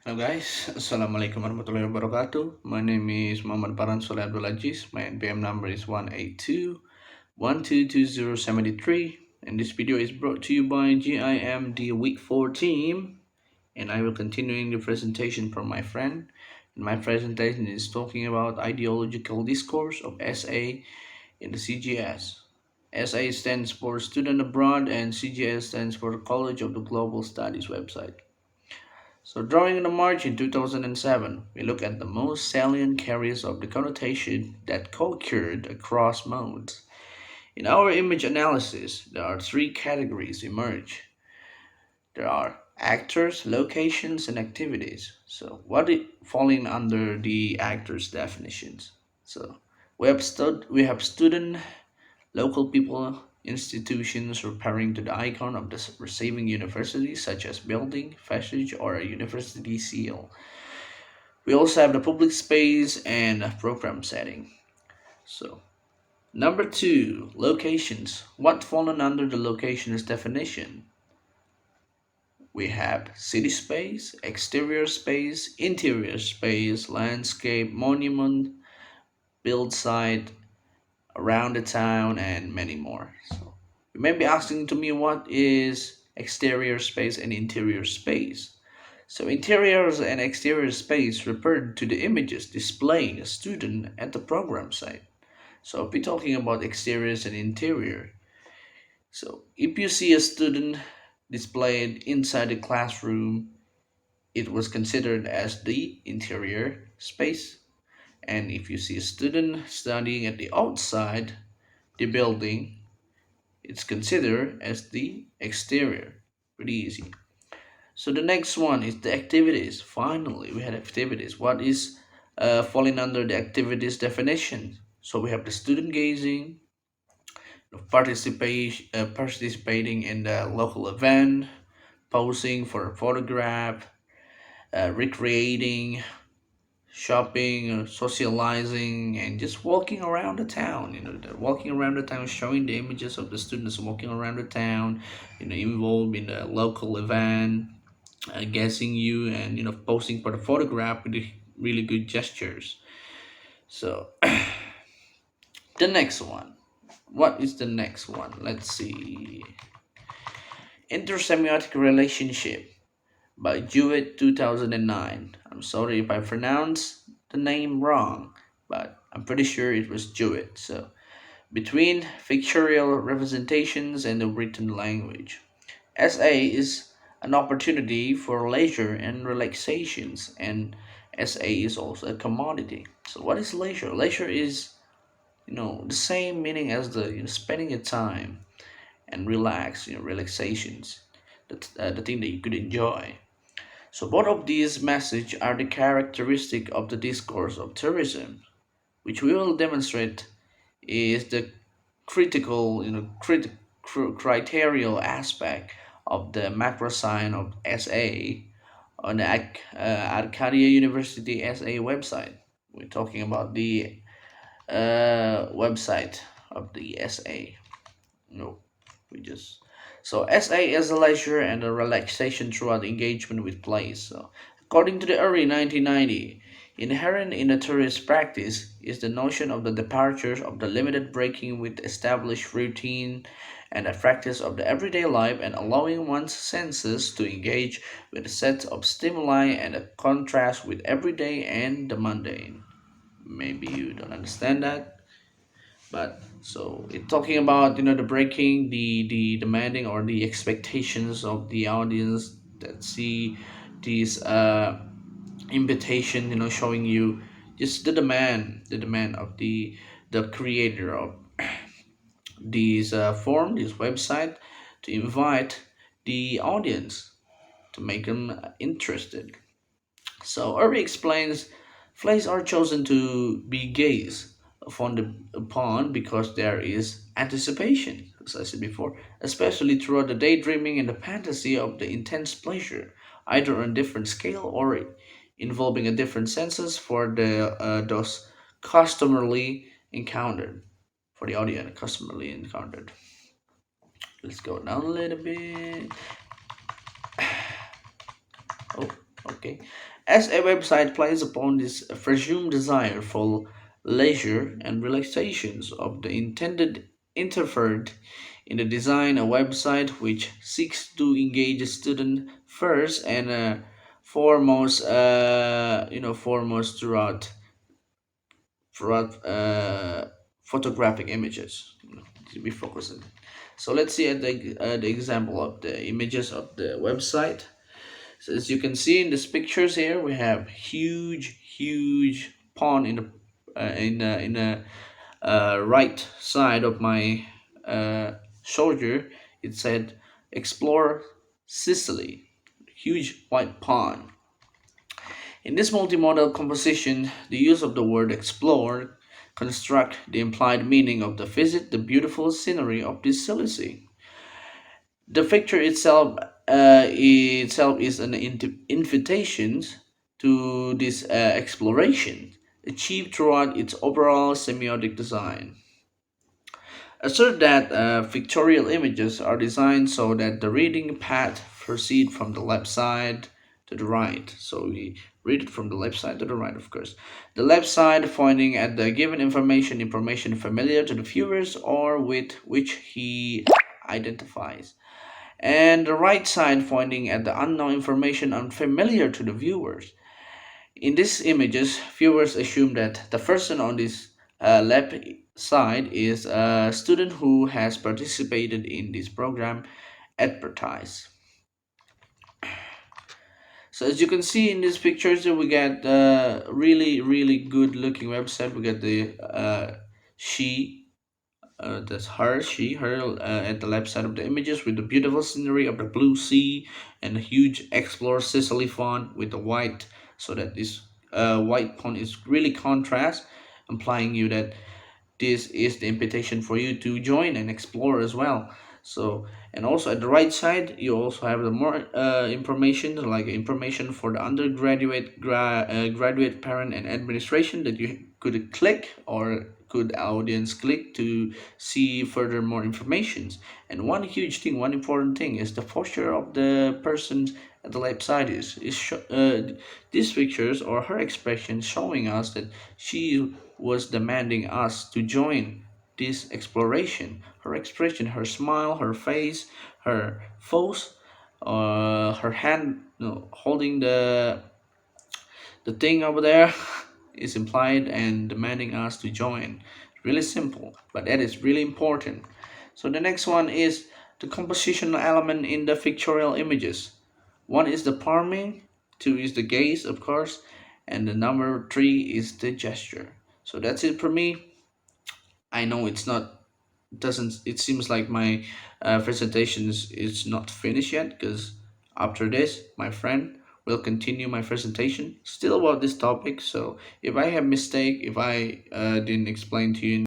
Hello guys, Assalamualaikum warahmatullahi wabarakatuh. My name is M.Farhan Soleh My NPM number is 182122073. And this video is brought to you by GIMD Week 4 team. And I will continuing the presentation from my friend. And my presentation is talking about ideological discourse of SA in the CGS. SA stands for Student Abroad and CGS stands for College of the Global Studies website. So drawing on the margin 2007, we look at the most salient carriers of the connotation that co-occurred across modes. In our image analysis, there are three categories emerge. There are actors, locations, and activities. So what is falling under the actors definitions? So we have student, local people, institutions referring to the icon of the receiving university, such as building, vestige, or a university seal. We also have the public space and program setting. So, number two, locations. What fallen under the locations definition? We have city space, exterior space, interior space, landscape, monument, build site, around the town, and many more. So you may be asking to me what is exterior space and interior space. So interiors and exterior space refer to the images displaying a student at the program site. So if we're talking about exteriors and interior, so if you see a student displayed inside the classroom, it was considered as the interior space. And if you see a student studying at the outside the building, it's considered as the exterior. Pretty easy. So the next one is the activities. Finally, we had activities. What is falling under the activities definition? So we have the student gazing, participating in the local event, posing for a photograph, recreating, shopping, socializing, and just walking around the town. Walking around the town, showing the images of the students walking around the town, involved in the local event, guessing you, and posing for the photograph with the really good gestures. So the next one. What is the next one? Let's see. Intersemiotic relationship by Jewett 2009. I'm sorry if I pronounced the name wrong, but I'm pretty sure it was Jewett. So, between pictorial representations and the written language. SA is an opportunity for leisure and relaxations, and SA is also a commodity. So, what is leisure? Leisure is, the same meaning as the spending your time and relax, relaxations, the thing that you could enjoy. So both of these messages are the characteristic of the discourse of tourism, which we will demonstrate is the critical, criterial aspect of the macro sign of SA on the Arcadia University SA website. We're talking about the website of the SA. No, we just so SA is a leisure and a relaxation throughout engagement with place. So, according to the early 1990, inherent in the tourist practice is the notion of the departures of the limited breaking with established routine and the practice of the everyday life and allowing one's senses to engage with a set of stimuli and a contrast with everyday and the mundane. Maybe you don't understand that, but so it talking about the breaking the demanding or the expectations of the audience that see these invitation, showing you just the demand of the creator of these form this website to invite the audience to make them interested. So Irving explains flags are chosen to be gazed upon because there is anticipation, as I said before, especially throughout the daydreaming and the fantasy of the intense pleasure, either on a different scale or involving a different senses for the those customarily encountered for the audience customarily encountered. Let's go down a little bit. Oh, okay. as a website plays upon this presumed desire for leisure and relaxations of the intended interfered in the design a website which seeks to engage a student first and foremost foremost throughout photographic images, to be focusing. So let's see at the example of the images of the website. So as you can see in these pictures here, we have huge pond in the right side of my shoulder. It said explore Sicily, huge white pond. In this multimodal composition, the use of the word explore construct the implied meaning of the visit the beautiful scenery of this Sicily. The picture itself is an invitation to this exploration, achieved throughout its overall semiotic design. Assert that pictorial images are designed so that the reading path proceed from the left side to the right. So we read it from the left side to the right, of course. The left side pointing at the given information familiar to the viewers or with which he identifies, and the right side pointing at the unknown information unfamiliar to the viewers. In these images, viewers assume that the person on this left side is a student who has participated in this program advertised. So as you can see in these pictures, we get really good looking website. We get the she that's her, she, her at the left side of the images with the beautiful scenery of the blue sea and a huge Explore Sicily font with the white, so that this white font is really contrast, implying you that this is the invitation for you to join and explore as well. So, and also at the right side you also have the more information, like information for the undergraduate graduate parent and administration, that you could click or could audience click to see further more informations. And one huge thing, one important thing is the posture of the person at the left side these pictures or her expression showing us that she was demanding us to join this exploration. Her expression, her smile, her face, her pose, her hand, holding the thing over there is implied and demanding us to join. Really simple, but that is really important. So the next one is the compositional element in the pictorial images. One is the palming, two is the gaze, of course, and the number three is the gesture. So that's it for me. I know it's not doesn't it seems like my presentation is not finished yet, because after this my friend will continue my presentation still about this topic. So if I have mistake, if I didn't explain to you